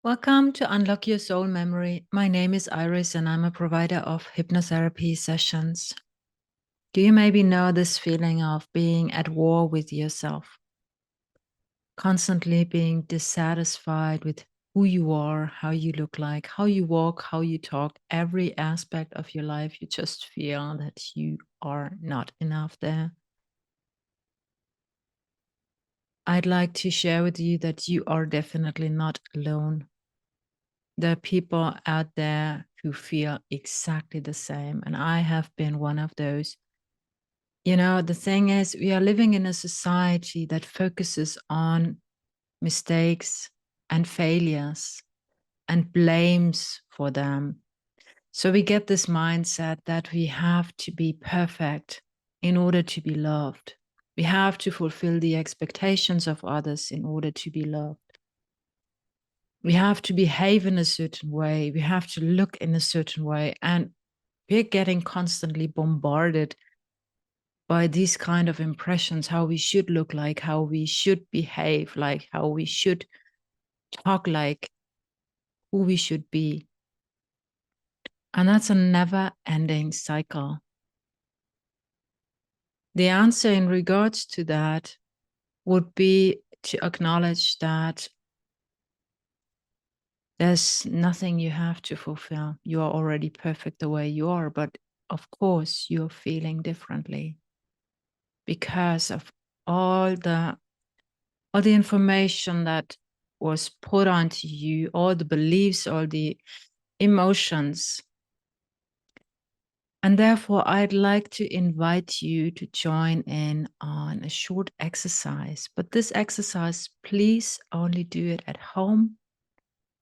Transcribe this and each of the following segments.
Welcome to Unlock Your Soul Memory. My name is Iris and I'm a provider of hypnotherapy sessions. Do you maybe know this feeling of being at war with yourself? Constantly being dissatisfied with who you are, how you look like, how you walk, how you talk, every aspect of your life. You just feel that you are not enough there. I'd like to share with you that you are definitely not alone. There are people out there who feel exactly the same, and I have been one of those. The thing is, we are living in a society that focuses on mistakes and failures and blames for them. So we get this mindset that we have to be perfect in order to be loved. We have to fulfill the expectations of others in order to be loved. We have to behave in a certain way. We have to look in a certain way. And we're getting constantly bombarded by these kind of impressions, how we should look like, how we should behave, like how we should talk, like who we should be. And that's a never ending cycle. The answer in regards to that would be to acknowledge that there's nothing you have to fulfill. You are already perfect the way you are, but of course you're feeling differently because of all the all the information that was put onto you, all the beliefs, all the emotions. And therefore, I'd like to invite you to join in on a short exercise. But this exercise, please only do it at home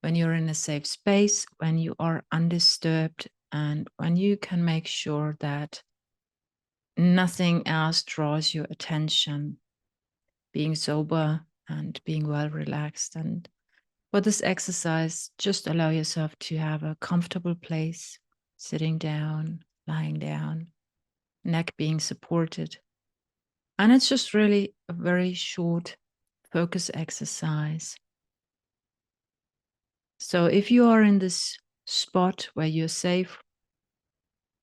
when you're in a safe space, when you are undisturbed, and when you can make sure that nothing else draws your attention, being sober and being well relaxed. And for this exercise, just allow yourself to have a comfortable place, sitting down, lying down, neck being supported. And it's just really a very short focus exercise. So if you are in this spot where you're safe,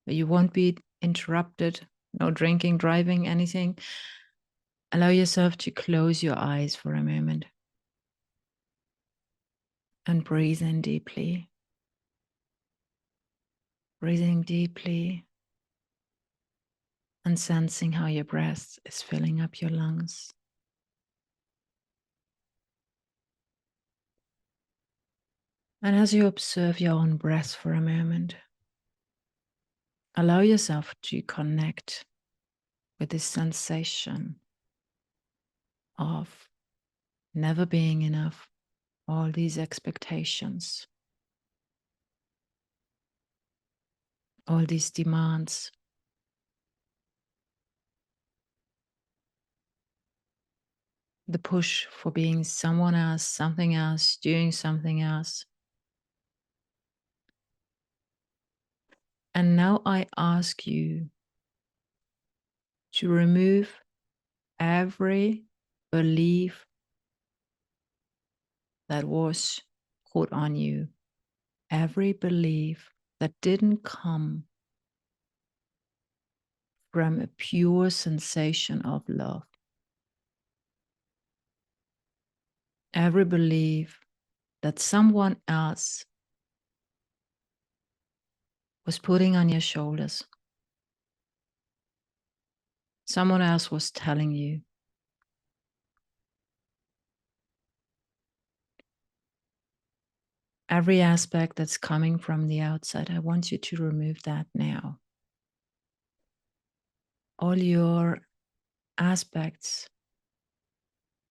where you won't be interrupted, no drinking, driving, anything, allow yourself to close your eyes for a moment and breathe in deeply. Breathing deeply and sensing how your breath is filling up your lungs. And as you observe your own breath for a moment, allow yourself to connect with this sensation of never being enough, all these expectations, all these demands, the push for being someone else, something else, doing something else. And now I ask you to remove every belief that was put on you, every belief that didn't come from a pure sensation of love, every belief that someone else was putting on your shoulders, someone else was telling you. Every aspect that's coming from the outside, I want you to remove that now. All your aspects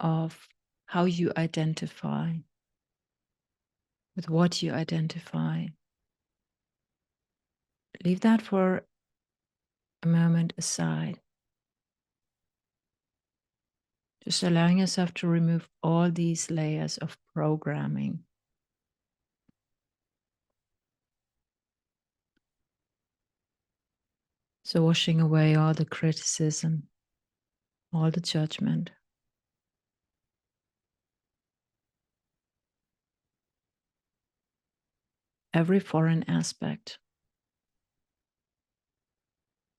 of how you identify, with what you identify. Leave that for a moment aside. Just allowing yourself to remove all these layers of programming. So washing away all the criticism, all the judgment. every foreign aspect.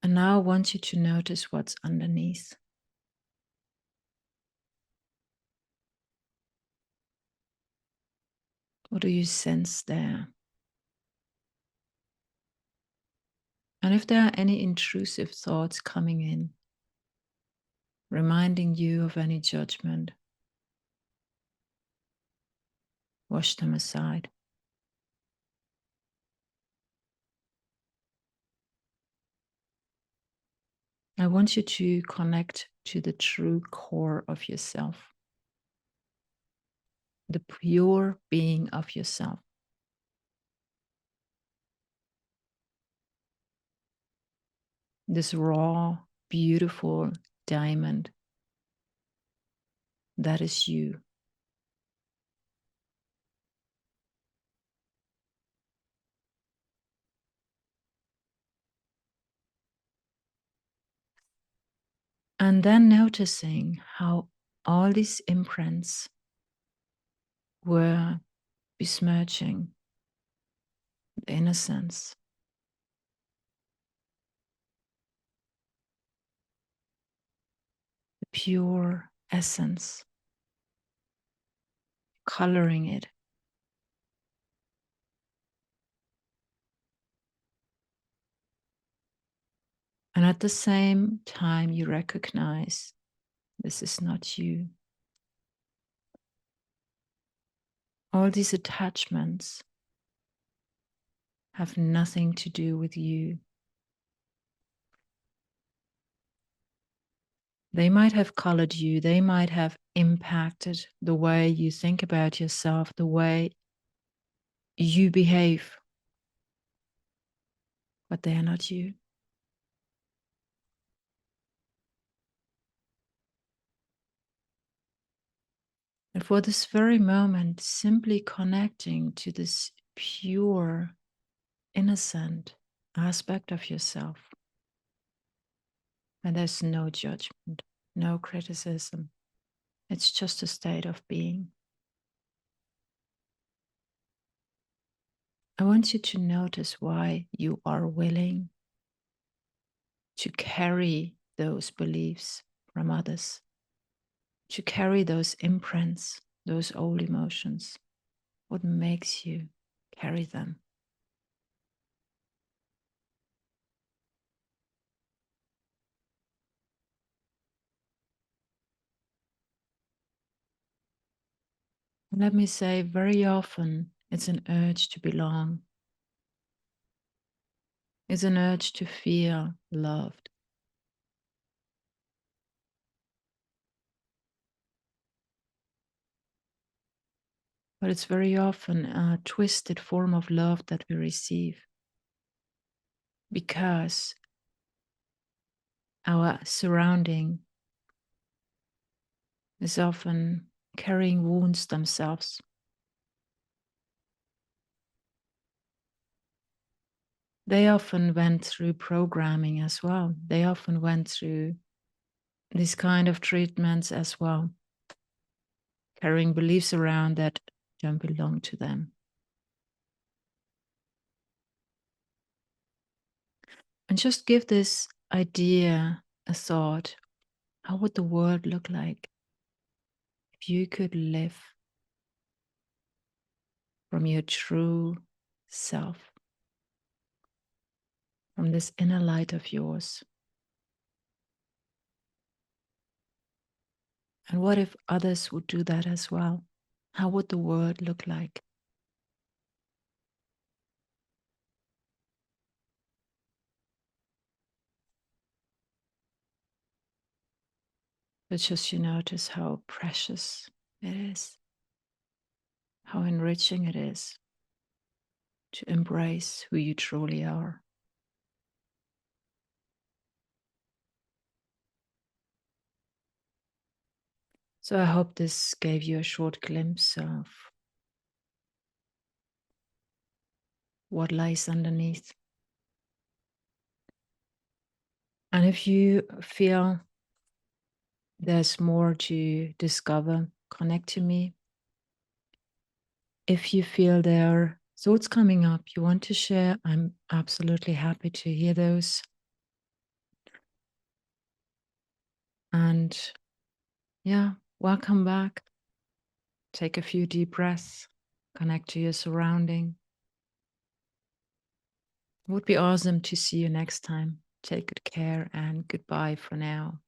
And now I want you to notice what's underneath. What do you sense there? And if there are any intrusive thoughts coming in, reminding you of any judgment, wash them aside. I want you to connect to the true core of yourself, the pure being of yourself. This raw, beautiful diamond that is you. And then noticing how all these imprints were besmirching the innocence, the pure essence, coloring it. And at the same time, you recognize this is not you. All these attachments have nothing to do with you. They might have colored you, they might have impacted the way you think about yourself, the way you behave, but they are not you. And for this very moment, simply connecting to this pure, innocent aspect of yourself. And there's no judgment, no criticism. It's just a state of being. I want you to notice why you are willing to carry those beliefs from others, to carry those imprints, those old emotions. What makes you carry them? Let me say, very often it's an urge to belong. It's an urge to feel loved. But it's very often a twisted form of love that we receive because our surrounding is often carrying wounds themselves. They often went through programming as well. They often went through these kind of treatments as well, carrying beliefs around that don't belong to them. And just give this idea a thought. How would the world look like if you could live from your true self, from this inner light of yours? And what if others would do that as well? How would the world look like? But just you notice how precious it is, how enriching it is to embrace who you truly are. So I hope this gave you a short glimpse of what lies underneath. And if you feel there's more to discover, connect to me. If you feel there thoughts coming up you want to share, I'm absolutely happy to hear those. And yeah, welcome back. Take a few deep breaths, connect to your surrounding. It would be awesome to see you next time. Take good care and goodbye for now.